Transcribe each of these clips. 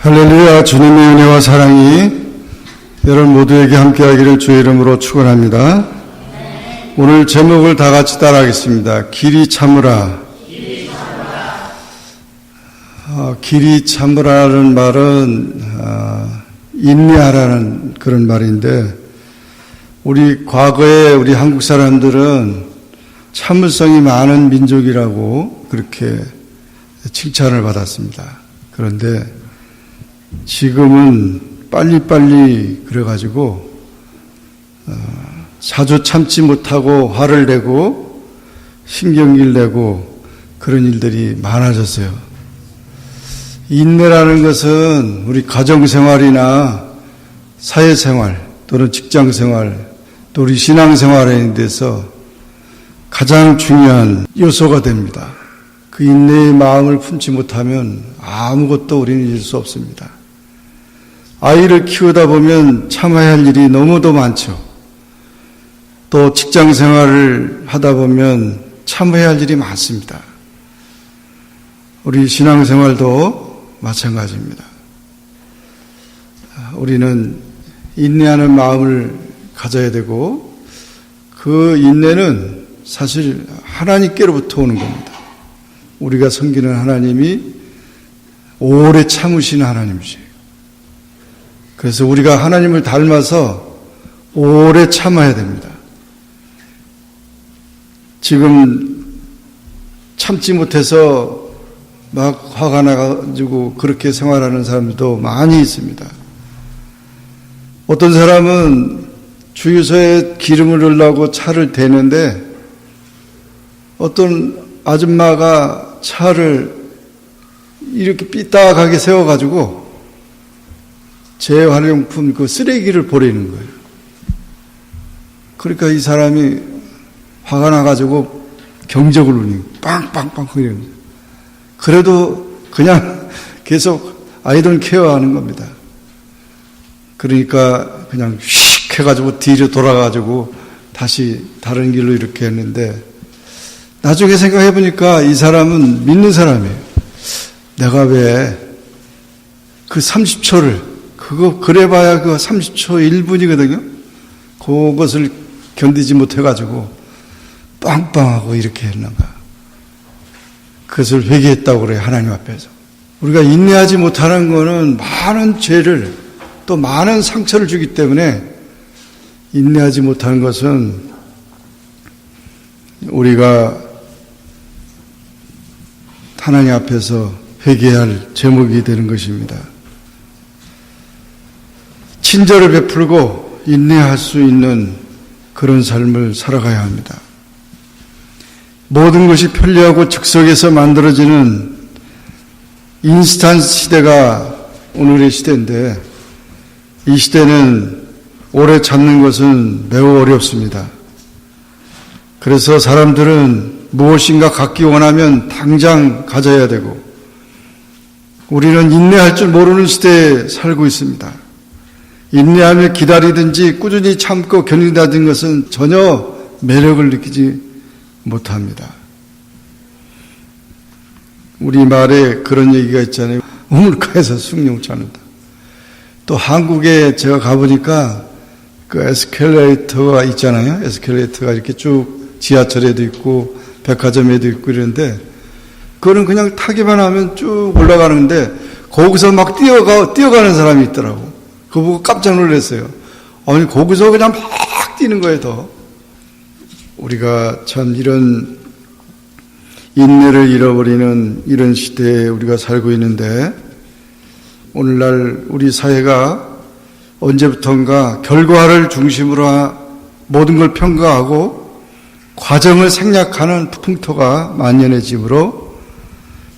할렐루야. 주님의 은혜와 사랑이 여러분 모두에게 함께하기를 주의 이름으로 축원합니다. 오늘 제목을 다 같이 따라하겠습니다. 길이 참으라. 길이 참으라는 말은 인내하라는 그런 말인데, 우리 과거에 우리 한국 사람들은 참을성이 많은 민족이라고 그렇게 칭찬을 받았습니다. 그런데 지금은 빨리빨리 그래가지고 자주 참지 못하고 화를 내고 신경질 내고 그런 일들이 많아졌어요. 인내라는 것은 우리 가정생활이나 사회생활 또는 직장생활 또 우리 신앙생활에 대해서 가장 중요한 요소가 됩니다. 그 인내의 마음을 품지 못하면 아무것도 우리는 이룰 수 없습니다. 아이를 키우다 보면 참아야 할 일이 너무도 많죠. 또 직장생활을 하다 보면 참아야 할 일이 많습니다. 우리 신앙생활도 마찬가지입니다. 우리는 인내하는 마음을 가져야 되고, 그 인내는 사실 하나님께로부터 오는 겁니다. 우리가 섬기는 하나님이 오래 참으시는 하나님이세요. 그래서 우리가 하나님을 닮아서 오래 참아야 됩니다. 지금 참지 못해서 막 화가 나가지고 그렇게 생활하는 사람들도 많이 있습니다. 어떤 사람은 주유소에 기름을 넣으려고 차를 대는데 어떤 아줌마가 차를 이렇게 삐딱하게 세워가지고 재활용품 그 쓰레기를 버리는 거예요. 그러니까 이 사람이 화가 나가지고 경적을 울리고 빵빵빵 그러는 거예요. 그래도 그냥 계속 아이돌 케어하는 겁니다. 그러니까 그냥 휙 해가지고 뒤로 돌아가지고 다시 다른 길로 이렇게 했는데, 나중에 생각해 보니까 이 사람은 믿는 사람이에요. 내가 왜 그 30초를 그거 그래봐야 그 30초 1분이거든요. 그것을 견디지 못해가지고 빵빵하고 이렇게 했는가. 그것을 회개했다고 그래요, 하나님 앞에서. 우리가 인내하지 못하는 거는 많은 죄를 또 많은 상처를 주기 때문에, 인내하지 못하는 것은 우리가 하나님 앞에서 회개할 제목이 되는 것입니다. 친절을 베풀고 인내할 수 있는 그런 삶을 살아가야 합니다. 모든 것이 편리하고 즉석에서 만들어지는 인스턴트 시대가 오늘의 시대인데, 이 시대는 오래 참는 것은 매우 어렵습니다. 그래서 사람들은 무엇인가 갖기 원하면 당장 가져야 되고, 우리는 인내할 줄 모르는 시대에 살고 있습니다. 인내하며 기다리든지 꾸준히 참고 견딘다는 것은 전혀 매력을 느끼지 못합니다. 우리 말에 그런 얘기가 있잖아요. 우물가에서 숭늉 찾는다. 또 한국에 제가 가보니까 그 에스컬레이터가 있잖아요. 에스컬레이터가 이렇게 쭉 지하철에도 있고 백화점에도 있고 이런데, 그거는 그냥 타기만 하면 쭉 올라가는데 거기서 막 뛰어가는 사람이 있더라고. 그거 보고 깜짝 놀랐어요. 아니, 거기서 그냥 막 뛰는 거예요, 더. 우리가 참 이런 인내를 잃어버리는 이런 시대에 우리가 살고 있는데, 오늘날 우리 사회가 언제부턴가 결과를 중심으로 모든 걸 평가하고 과정을 생략하는 풍토가 만연해지므로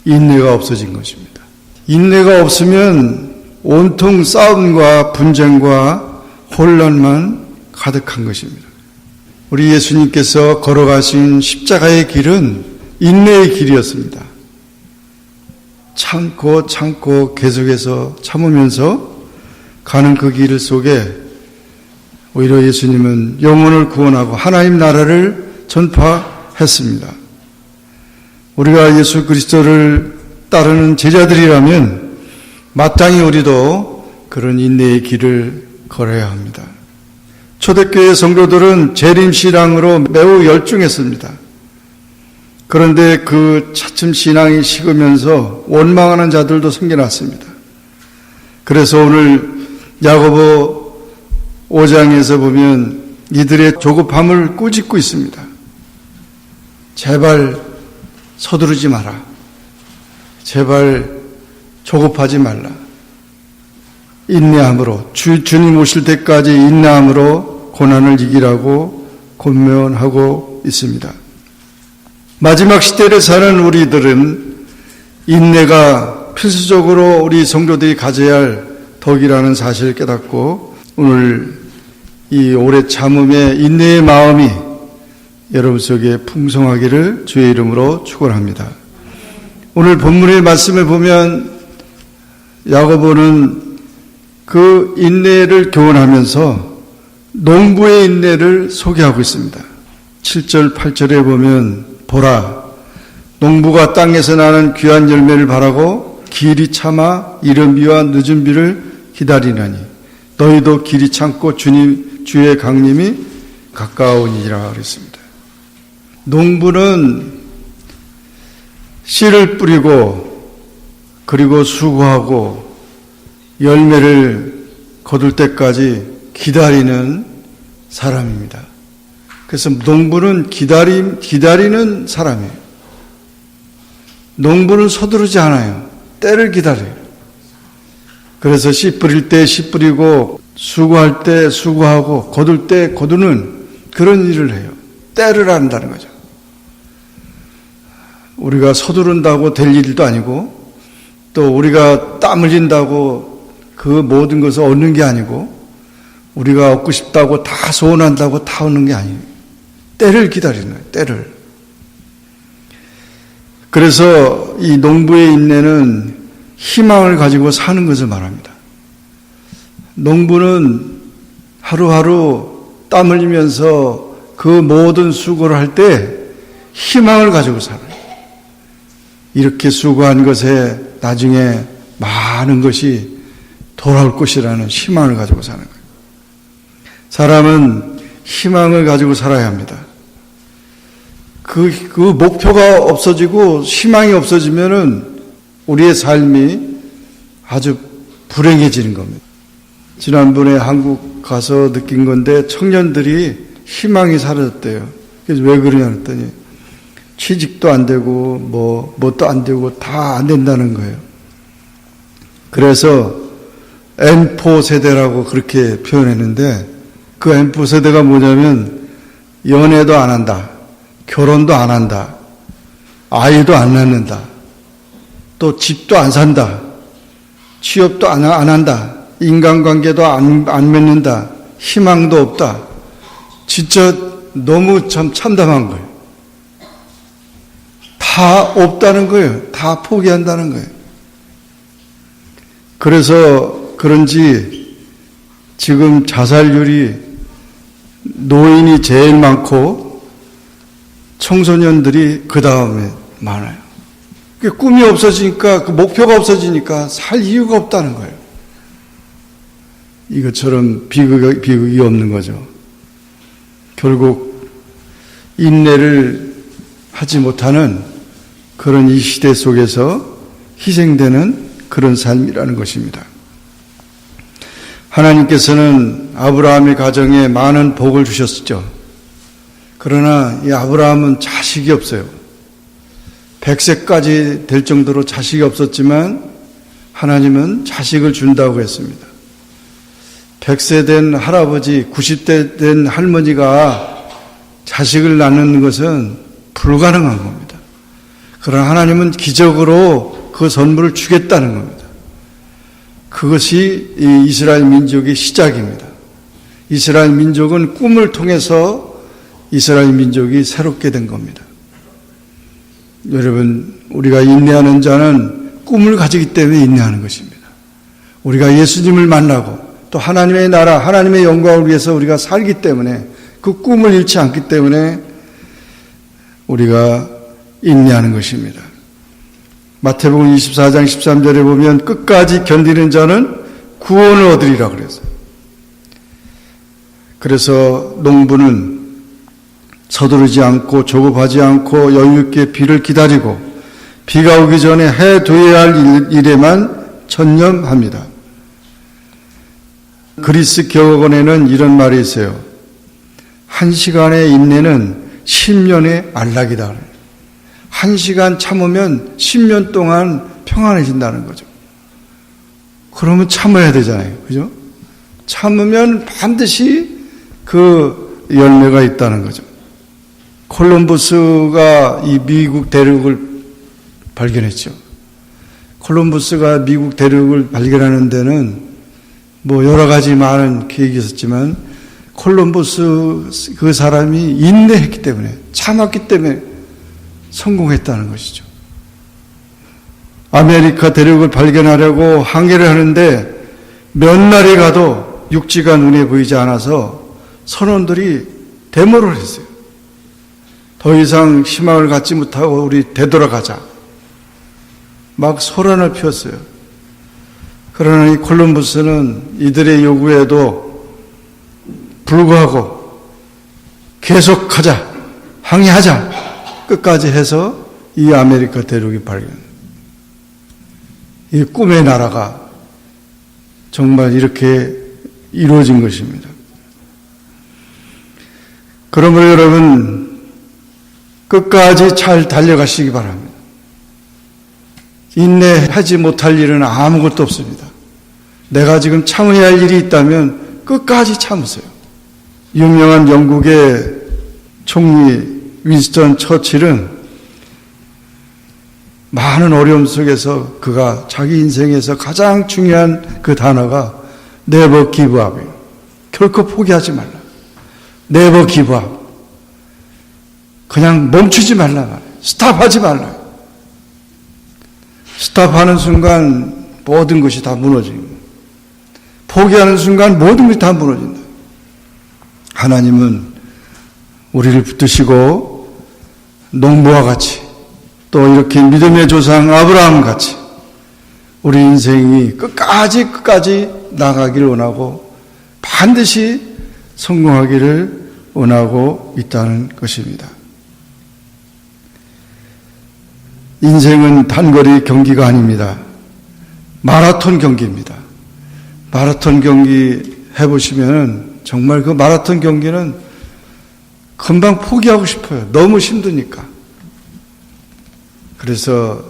인내가 없어진 것입니다. 인내가 없으면 온통 싸움과 분쟁과 혼란만 가득한 것입니다. 우리 예수님께서 걸어가신 십자가의 길은 인내의 길이었습니다. 참고 계속해서 참으면서 가는 그 길 속에 오히려 예수님은 영혼을 구원하고 하나님 나라를 전파했습니다. 우리가 예수 그리스도를 따르는 제자들이라면 마땅히 우리도 그런 인내의 길을 걸어야 합니다. 초대교회 성도들은 재림신앙으로 매우 열중했습니다. 그런데 그 차츰 신앙이 식으면서 원망하는 자들도 생겨났습니다. 그래서 오늘 야고보 5장에서 보면 이들의 조급함을 꾸짖고 있습니다. 제발 서두르지 마라. 제발 조급하지 말라. 인내함으로 주님 오실 때까지 인내함으로 고난을 이기라고 권면하고 있습니다. 마지막 시대를 사는 우리들은 인내가 필수적으로 우리 성도들이 가져야 할 덕이라는 사실을 깨닫고 오늘 이 오래 참음의 인내의 마음이 여러분 속에 풍성하기를 주의 이름으로 축원합니다. 오늘 본문의 말씀을 보면 야고보는 그 인내를 교훈하면서 농부의 인내를 소개하고 있습니다. 7절 8절에 보면 보라, 농부가 땅에서 나는 귀한 열매를 바라고 길이 참아 이른 비와 늦은 비를 기다리나니 너희도 길이 참고 주의 강림이 가까우니라 그랬습니다. 농부는 씨를 뿌리고 그리고 수고하고 열매를 거둘 때까지 기다리는 사람입니다. 그래서 농부는 기다리는 사람이에요. 농부는 서두르지 않아요. 때를 기다려요. 그래서 씨 뿌릴 때 씨 뿌리고 수고할 때 수고하고 거둘 때 거두는 그런 일을 해요. 때를 안다는 거죠. 우리가 서두른다고 될 일도 아니고 또 우리가 땀 흘린다고 그 모든 것을 얻는 게 아니고 우리가 얻고 싶다고 다 소원한다고 다 얻는 게 아니에요. 때를 기다리는 거예요. 때를. 그래서 이 농부의 인내는 희망을 가지고 사는 것을 말합니다. 농부는 하루하루 땀 흘리면서 그 모든 수고를 할 때 희망을 가지고 살아요. 이렇게 수고한 것에 나중에 많은 것이 돌아올 것이라는 희망을 가지고 사는 거예요. 사람은 희망을 가지고 살아야 합니다. 그 목표가 없어지고 희망이 없어지면은 우리의 삶이 아주 불행해지는 겁니다. 지난번에 한국 가서 느낀 건데 청년들이 희망이 사라졌대요. 그래서 왜 그러냐 했더니 취직도 안 되고 뭣도 안 되고 다 안 된다는 거예요. 그래서 M4 세대라고 그렇게 표현했는데 그 M4 세대가 뭐냐면 연애도 안 한다. 결혼도 안 한다. 아이도 안 낳는다. 또 집도 안 산다. 취업도 안 한다. 인간관계도 안 맺는다. 희망도 없다. 진짜 너무 참 참담한 거예요. 다 없다는 거예요. 다 포기한다는 거예요. 그래서 그런지 지금 자살률이 노인이 제일 많고 청소년들이 그 다음에 많아요. 꿈이 없어지니까 그 목표가 없어지니까 살 이유가 없다는 거예요. 이것처럼 비극이 없는 거죠. 결국 인내를 하지 못하는 그런 이 시대 속에서 희생되는 그런 삶이라는 것입니다. 하나님께서는 아브라함의 가정에 많은 복을 주셨죠. 그러나 이 아브라함은 자식이 없어요. 100세까지 될 정도로 자식이 없었지만 하나님은 자식을 준다고 했습니다. 100세 된 할아버지, 90대 된 할머니가 자식을 낳는 것은 불가능한 겁니다. 그러나 하나님은 기적으로 그 선물을 주겠다는 겁니다. 그것이 이 이스라엘 민족의 시작입니다. 이스라엘 민족은 꿈을 통해서 이스라엘 민족이 새롭게 된 겁니다. 여러분, 우리가 인내하는 자는 꿈을 가지기 때문에 인내하는 것입니다. 우리가 예수님을 만나고 또 하나님의 나라, 하나님의 영광을 위해서 우리가 살기 때문에 그 꿈을 잃지 않기 때문에 우리가 인내하는 것입니다. 마태복음 24장 13절에 보면 끝까지 견디는 자는 구원을 얻으리라 그랬어요. 그래서 농부는 서두르지 않고 조급하지 않고 여유있게 비를 기다리고 비가 오기 전에 해둬야 할 일에만 전념합니다. 그리스 격언에는 이런 말이 있어요. 1시간의 인내는 10년의 안락이다. 1시간 참으면 10년 동안 평안해진다는 거죠. 그러면 참아야 되잖아요. 그죠? 참으면 반드시 그 열매가 있다는 거죠. 콜럼버스가 이 미국 대륙을 발견했죠. 콜럼버스가 미국 대륙을 발견하는 데는 뭐 여러 가지 많은 계획이 있었지만 콜럼버스 그 사람이 인내했기 때문에 참았기 때문에 성공했다는 것이죠. 아메리카 대륙을 발견하려고 항해를 하는데 몇 날이 가도 육지가 눈에 보이지 않아서 선원들이 데모를 했어요. 더 이상 희망을 갖지 못하고 우리 되돌아가자. 막 소란을 피웠어요. 그러나 이 콜럼버스는 이들의 요구에도 불구하고 계속하자, 항해하자, 끝까지 해서 이 아메리카 대륙이 발견. 이 꿈의 나라가 정말 이렇게 이루어진 것입니다. 그러므로 여러분, 끝까지 잘 달려가시기 바랍니다. 인내하지 못할 일은 아무것도 없습니다. 내가 지금 참아야 할 일이 있다면 끝까지 참으세요. 유명한 영국의 총리 윈스턴 처칠은 많은 어려움 속에서 그가 자기 인생에서 가장 중요한 그 단어가 never give up이에요. 결코 포기하지 말라. never give up. 그냥 멈추지 말라 말이에요. 스탑하지 말라. 스탑하는 순간 모든 것이 다 무너집니다. 포기하는 순간 모든 것이 다 무너진다. 하나님은 우리를 붙드시고 농부와 같이 또 이렇게 믿음의 조상 아브라함 같이 우리 인생이 끝까지 나가기를 원하고 반드시 성공하기를 원하고 있다는 것입니다. 인생은 단거리 경기가 아닙니다. 마라톤 경기입니다. 마라톤 경기 해보시면 정말 그 마라톤 경기는 금방 포기하고 싶어요. 너무 힘드니까. 그래서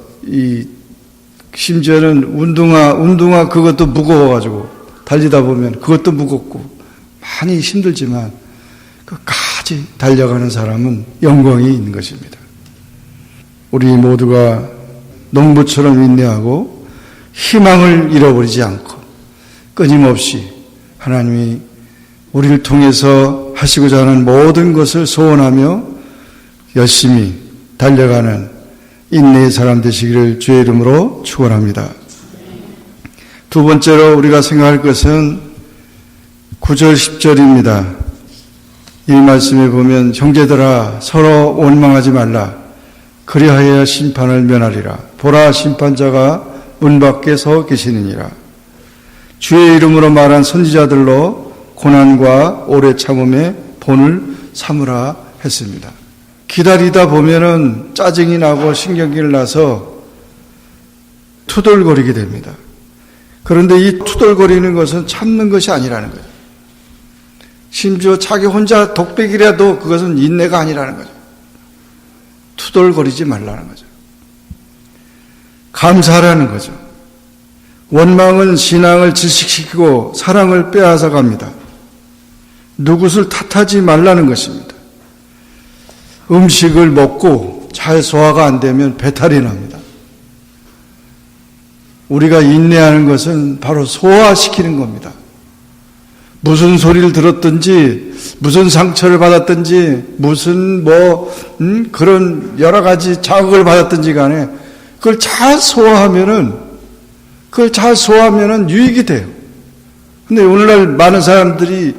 심지어는 운동화 그것도 무거워가지고 달리다 보면 그것도 무겁고 많이 힘들지만 끝까지 달려가는 사람은 영광이 있는 것입니다. 우리 모두가 농부처럼 인내하고 희망을 잃어버리지 않고 끊임없이 하나님이 우리를 통해서 하시고자 하는 모든 것을 소원하며 열심히 달려가는 인내의 사람 되시기를 주의 이름으로 축원합니다. 두 번째로 우리가 생각할 것은 9절 10절입니다. 이 말씀에 보면 형제들아 서로 원망하지 말라. 그리하여 심판을 면하리라. 보라 심판자가 문 밖에 서 계시느니라. 주의 이름으로 말한 선지자들로 고난과 오래 참음의 본을 삼으라 했습니다. 기다리다 보면은 짜증이 나고 신경질 나서 투덜거리게 됩니다. 그런데 이 투덜거리는 것은 참는 것이 아니라는 거죠. 심지어 자기 혼자 독백이라도 그것은 인내가 아니라는 거죠. 투덜거리지 말라는 거죠. 감사하라는 거죠. 원망은 신앙을 질식시키고 사랑을 빼앗아 갑니다. 누구를 탓하지 말라는 것입니다. 음식을 먹고 잘 소화가 안 되면 배탈이 납니다. 우리가 인내하는 것은 바로 소화시키는 겁니다. 무슨 소리를 들었든지 무슨 상처를 받았든지 무슨 그런 여러 가지 자극을 받았든지 간에 그걸 잘 소화하면은 유익이 돼요. 근데 오늘날 많은 사람들이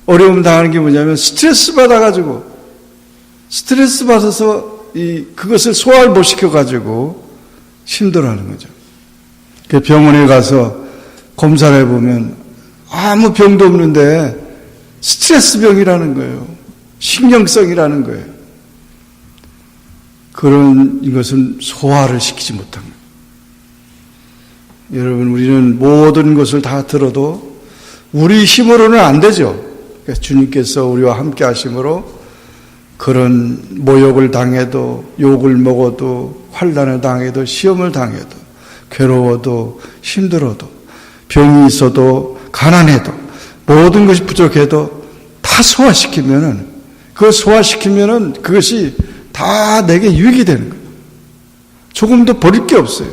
어려움 당하는 게 뭐냐면 스트레스 받아서 그것을 소화를 못 시켜가지고 힘들어하는 거죠. 그 병원에 가서 검사를 해보면 아무 병도 없는데 스트레스 병이라는 거예요. 신경성이라는 거예요. 그런 이것은 소화를 시키지 못한 거예요. 여러분, 우리는 모든 것을 다 들어도 우리 힘으로는 안 되죠. 그러니까 주님께서 우리와 함께 하심으로 그런 모욕을 당해도, 욕을 먹어도, 환난을 당해도, 시험을 당해도, 괴로워도, 힘들어도, 병이 있어도, 가난해도, 모든 것이 부족해도 다 소화시키면은, 그걸 소화시키면은 그것이 다 내게 유익이 되는 거예요. 조금도 버릴 게 없어요.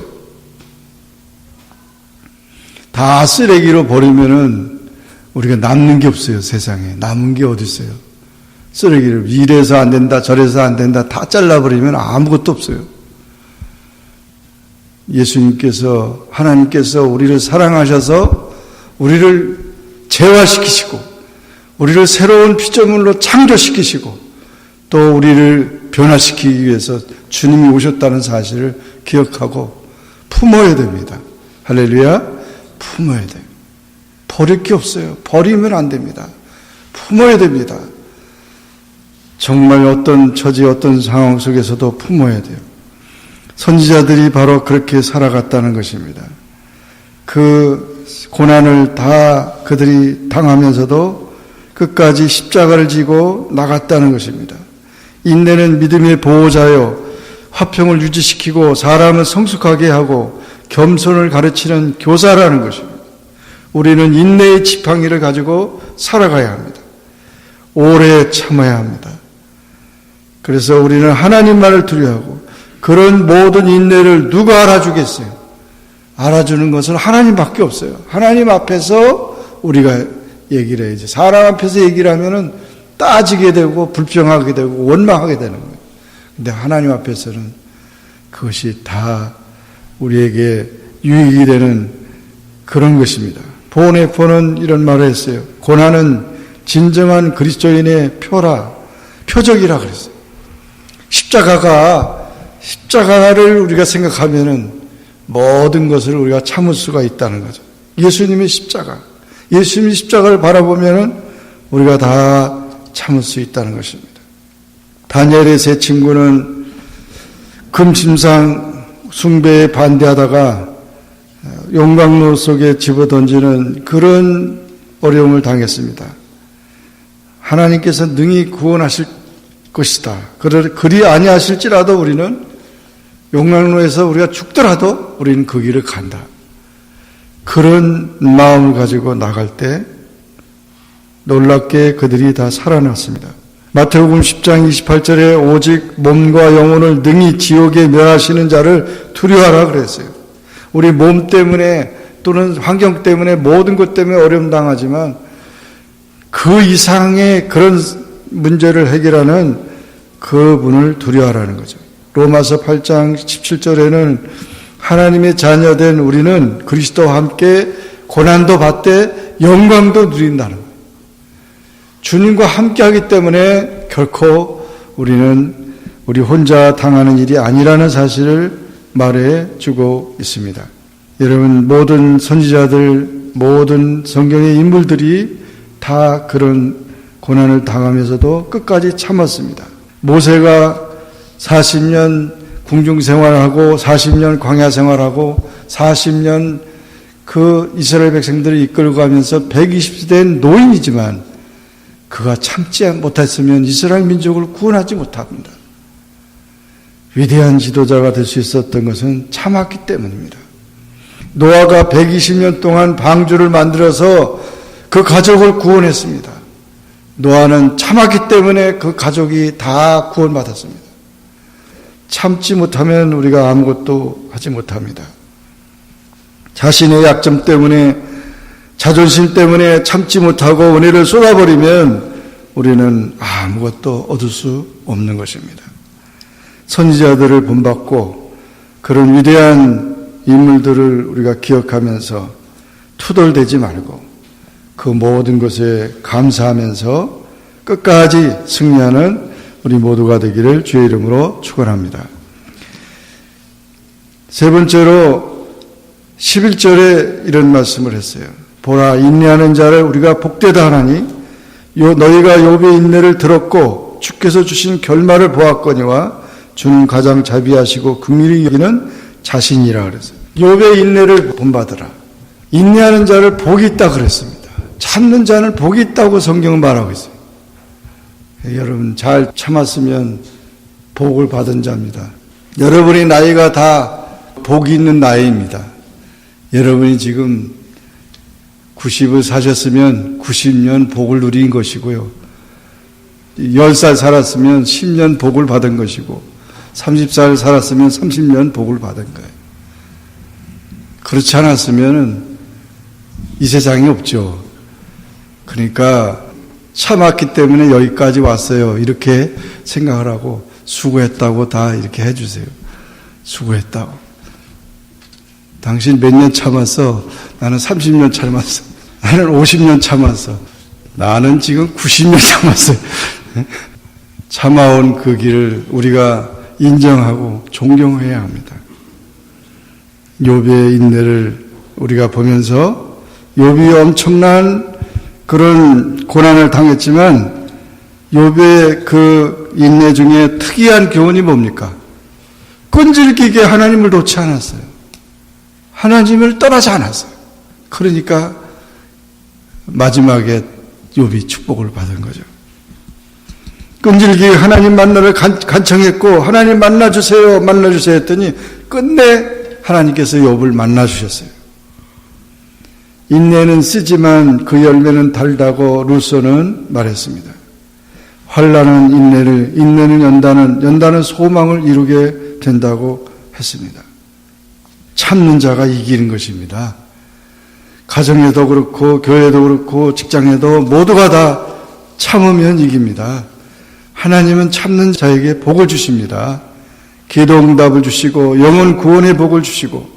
다 쓰레기로 버리면은 우리가 남는 게 없어요. 세상에 남은 게 어디 있어요. 쓰레기를 이래서 안 된다 저래서 안 된다 다 잘라버리면 아무것도 없어요. 예수님께서, 하나님께서 우리를 사랑하셔서 우리를 재화시키시고 우리를 새로운 피조물로 창조시키시고 또 우리를 변화시키기 위해서 주님이 오셨다는 사실을 기억하고 품어야 됩니다. 할렐루야. 품어야 돼요. 버릴 게 없어요. 버리면 안 됩니다. 품어야 됩니다. 정말 어떤 처지, 어떤 상황 속에서도 품어야 돼요. 선지자들이 바로 그렇게 살아갔다는 것입니다. 그 고난을 다 그들이 당하면서도 끝까지 십자가를 지고 나갔다는 것입니다. 인내는 믿음의 보호자요, 화평을 유지시키고 사람을 성숙하게 하고 겸손을 가르치는 교사라는 것입니다. 우리는 인내의 지팡이를 가지고 살아가야 합니다. 오래 참아야 합니다. 그래서 우리는 하나님만을 두려워하고 그런 모든 인내를 누가 알아주겠어요? 알아주는 것은 하나님밖에 없어요. 하나님 앞에서 우리가 얘기를 해야지. 사람 앞에서 얘기를 하면은 따지게 되고 불평하게 되고 원망하게 되는 거예요. 근데 하나님 앞에서는 그것이 다 우리에게 유익이 되는 그런 것입니다. 보네포는 이런 말을 했어요. 고난은 진정한 그리스도인의 표적이라 그랬어요. 십자가를 우리가 생각하면은 모든 것을 우리가 참을 수가 있다는 거죠. 예수님의 십자가. 예수님의 십자가를 바라보면은 우리가 다 참을 수 있다는 것입니다. 다니엘의 세 친구는 금심상 숭배에 반대하다가 용광로 속에 집어던지는 그런 어려움을 당했습니다. 하나님께서 능히 구원하실 것이다. 그리 아니하실지라도 우리는 용광로에서 우리가 죽더라도 우리는 그 길을 간다. 그런 마음을 가지고 나갈 때 놀랍게 그들이 다 살아났습니다. 마태복음 10장 28절에 오직 몸과 영혼을 능히 지옥에 멸하시는 자를 두려워하라 그랬어요. 우리 몸 때문에 또는 환경 때문에 모든 것 때문에 어려움 당하지만 그 이상의 그런 문제를 해결하는 그분을 두려워하라는 거죠. 로마서 8장 17절에는 하나님의 자녀된 우리는 그리스도와 함께 고난도 받되 영광도 누린다는 거예요. 주님과 함께하기 때문에 결코 우리는 우리 혼자 당하는 일이 아니라는 사실을 말해주고 있습니다. 여러분, 모든 선지자들, 모든 성경의 인물들이 다 그런 고난을 당하면서도 끝까지 참았습니다. 모세가 40년 궁중생활하고 40년 광야생활하고 40년 그 이스라엘 백성들을 이끌고 가면서 120세 된 노인이지만 그가 참지 못했으면 이스라엘 민족을 구원하지 못합니다. 위대한 지도자가 될 수 있었던 것은 참았기 때문입니다. 노아가 120년 동안 방주를 만들어서 그 가족을 구원했습니다. 노아는 참았기 때문에 그 가족이 다 구원받았습니다. 참지 못하면 우리가 아무것도 하지 못합니다. 자신의 약점 때문에, 자존심 때문에 참지 못하고 은혜를 쏟아버리면 우리는 아무것도 얻을 수 없는 것입니다. 선지자들을 본받고 그런 위대한 인물들을 우리가 기억하면서 투덜대지 말고 그 모든 것에 감사하면서 끝까지 승리하는 우리 모두가 되기를 주의 이름으로 축원합니다. 세 번째로 11절에 이런 말씀을 했어요. 보라, 인내하는 자를 우리가 복되다 하나니 너희가 욥의 인내를 들었고 주께서 주신 결말을 보았거니와 주는 가장 자비하시고 긍휼히 여기는 자신이라 그랬어요. 욥의 인내를 본받으라. 인내하는 자를 복이 있다 그랬습니다. 참는 자는 복이 있다고 성경은 말하고 있어요. 여러분 잘 참았으면 복을 받은 자입니다. 여러분의 나이가 다 복이 있는 나이입니다. 여러분이 지금 90을 사셨으면 90년 복을 누린 것이고요. 10살 살았으면 10년 복을 받은 것이고 30살 살았으면 30년 복을 받은 거예요. 그렇지 않았으면 이 세상이 없죠. 그러니까 참았기 때문에 여기까지 왔어요. 이렇게 생각을 하고 수고했다고 다 이렇게 해주세요. 수고했다고. 당신 몇 년 참았어? 나는 30년 참았어. 나는 50년 참았어. 나는 지금 90년 참았어요. 참아온 그 길을 우리가 인정하고 존경해야 합니다. 욥의 인내를 우리가 보면서 욥이 엄청난 그런 고난을 당했지만 욥의 그 인내 중에 특이한 교훈이 뭡니까? 끈질기게 하나님을 놓지 않았어요. 하나님을 떠나지 않았어요. 그러니까 마지막에 욥이 축복을 받은 거죠. 끈질기게 하나님 만나를 간청했고 하나님 만나주세요 했더니 끝내 하나님께서 욥을 만나주셨어요. 인내는 쓰지만 그 열매는 달다고 루소는 말했습니다. 환난은 인내는 연단은 소망을 이루게 된다고 했습니다. 참는 자가 이기는 것입니다. 가정에도 그렇고 교회도 그렇고 직장에도 모두가 다 참으면 이깁니다. 하나님은 참는 자에게 복을 주십니다. 기도 응답을 주시고 영혼 구원의 복을 주시고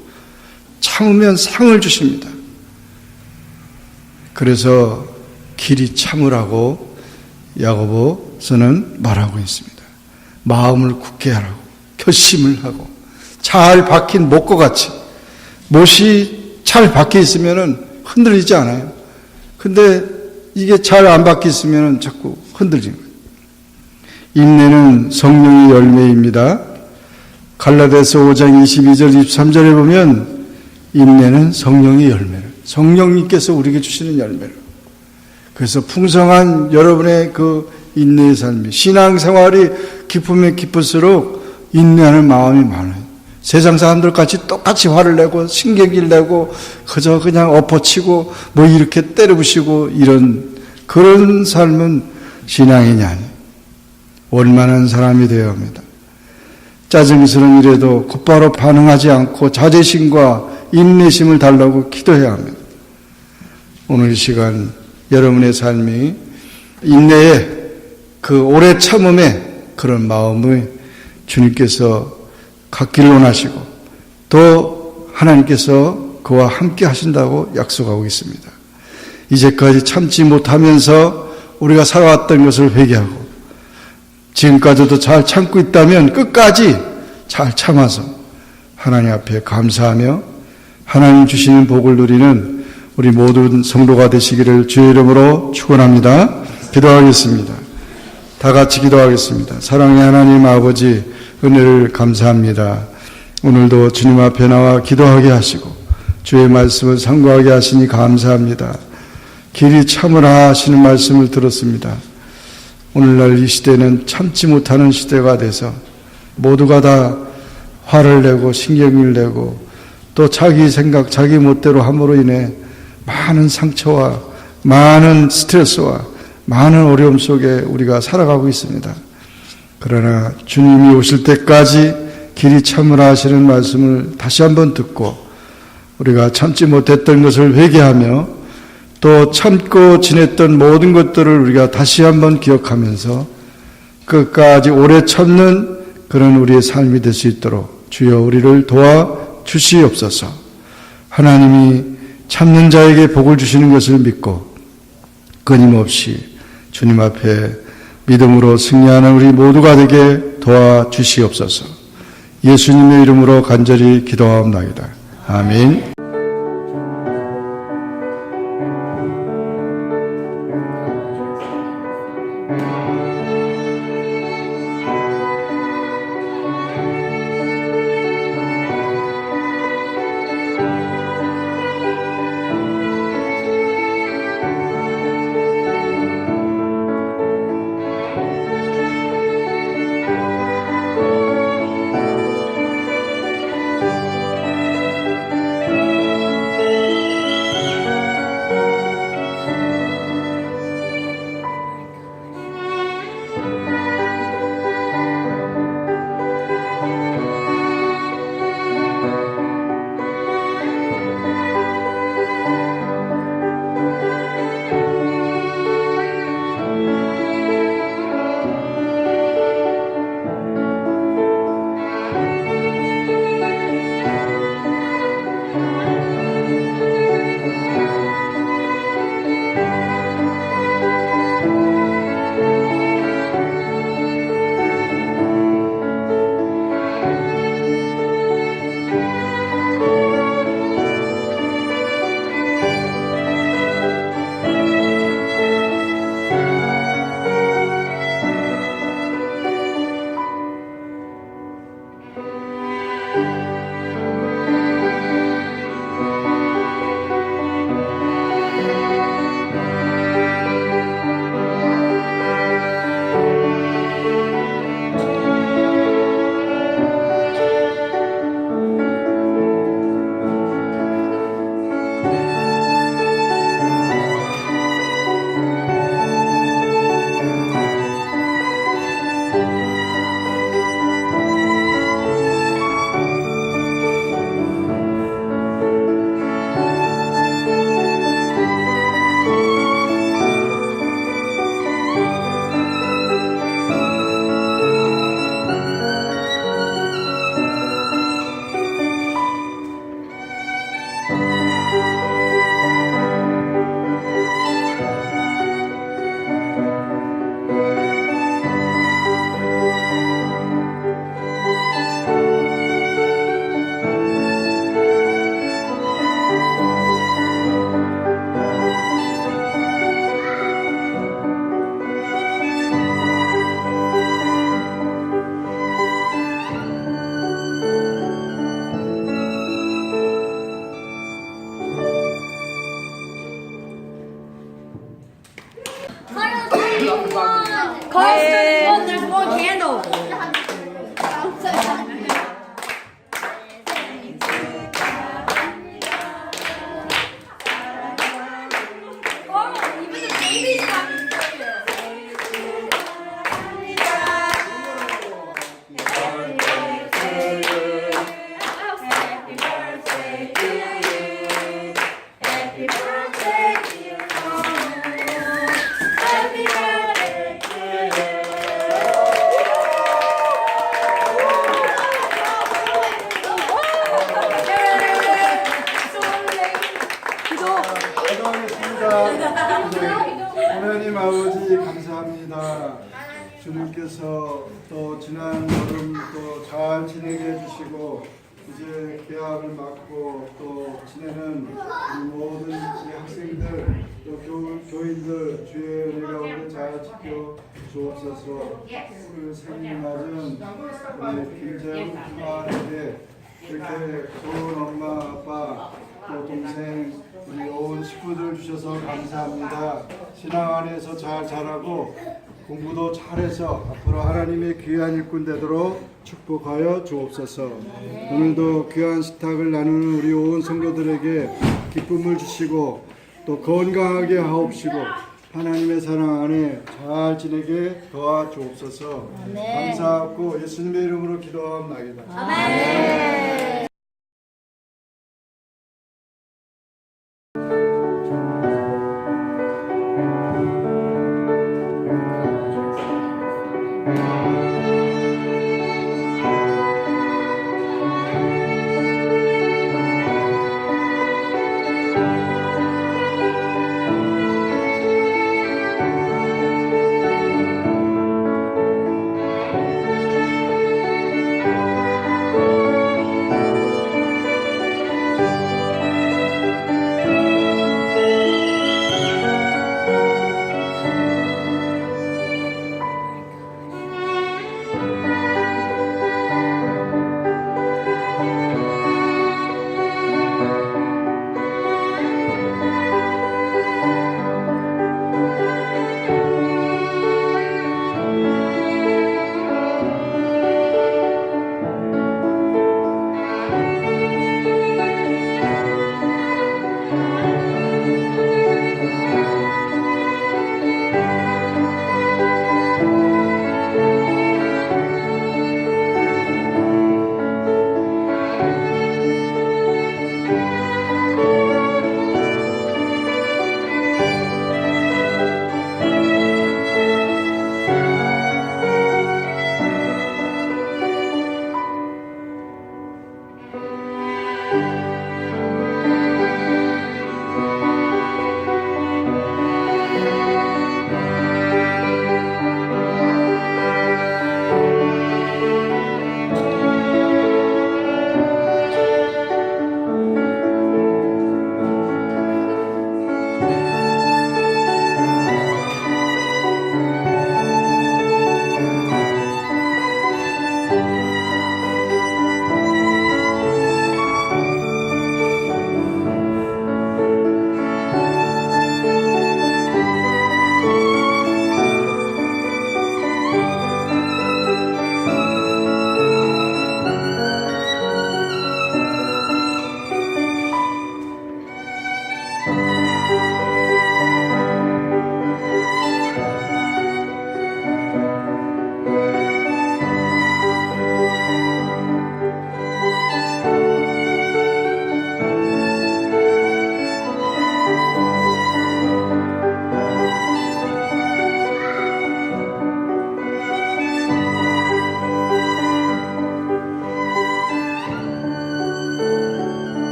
참으면 상을 주십니다. 그래서 길이 참으라고 야고보서는 말하고 있습니다. 마음을 굳게 하라고 결심을 하고 잘 박힌 못과 같이 못이 잘 박혀 있으면 흔들리지 않아요. 근데 이게 잘 안 박혀 있으면 자꾸 흔들리는 거예요. 인내는 성령의 열매입니다. 갈라디아서 5장 22절 23절에 보면 인내는 성령의 열매를 성령님께서 우리에게 주시는 열매를 그래서 풍성한 여러분의 그 인내의 삶이 신앙생활이 기쁘면 기쁠수록 인내하는 마음이 많아요. 세상 사람들 같이 똑같이 화를 내고 신경질 내고 그저 그냥 엎어치고 뭐 이렇게 때려부시고 이런 그런 삶은 신앙인이 아니에요. 원만한 사람이 되어야 합니다. 짜증스러운 일에도 곧바로 반응하지 않고 자제심과 인내심을 달라고 기도해야 합니다. 오늘 이 시간 여러분의 삶이 인내의 그 오래 참음의 그런 마음을 주님께서 갖기를 원하시고 또 하나님께서 그와 함께 하신다고 약속하고 있습니다. 이제까지 참지 못하면서 우리가 살아왔던 것을 회개하고 지금까지도 잘 참고 있다면 끝까지 잘 참아서 하나님 앞에 감사하며 하나님 주시는 복을 누리는 우리 모든 성도가 되시기를 주의 이름으로 축원합니다. 기도하겠습니다. 다 같이 기도하겠습니다. 사랑의 하나님 아버지 은혜를 감사합니다. 오늘도 주님 앞에 나와 기도하게 하시고 주의 말씀을 상고하게 하시니 감사합니다. 길이 참으라 하시는 말씀을 들었습니다. 오늘날 이 시대는 참지 못하는 시대가 돼서 모두가 다 화를 내고 신경을 내고 또 자기 생각, 자기 멋대로 함으로 인해 많은 상처와 많은 스트레스와 많은 어려움 속에 우리가 살아가고 있습니다. 그러나 주님이 오실 때까지 길이 참으라 하시는 말씀을 다시 한번 듣고 우리가 참지 못했던 것을 회개하며 또 참고 지냈던 모든 것들을 우리가 다시 한번 기억하면서 끝까지 오래 참는 그런 우리의 삶이 될 수 있도록 주여 우리를 도와 주시옵소서. 하나님이 참는 자에게 복을 주시는 것을 믿고 끊임없이 주님 앞에 믿음으로 승리하는 우리 모두가 되게 도와 주시옵소서. 예수님의 이름으로 간절히 기도하옵나이다. 아멘. There's one candle. Oh, even the baby's happy for you. 하나님 아버지 감사합니다. 주님께서 또 지난 여름 또 잘 지내게 해주시고 이제 개학을 맞고 또 지내는 우리 모든 우리 학생들 또 교인들 주의 은혜가 오늘 잘 지켜 주옵소서. 오늘 생일맞은 우리 김재훈 부모한테 이렇게 좋은 엄마 아빠 또 동생 우리 온 식구들 주셔서 감사합니다. 신앙 안에서 잘 자라고 공부도 잘해서 앞으로 하나님의 귀한 일꾼 되도록 축복하여 주옵소서. 오늘도 귀한 식탁을 나누는 우리 온 성도들에게 기쁨을 주시고 또 건강하게 하옵시고 하나님의 사랑 안에 잘 지내게 도와주옵소서. 감사하고 예수님의 이름으로 기도합니다. 아멘.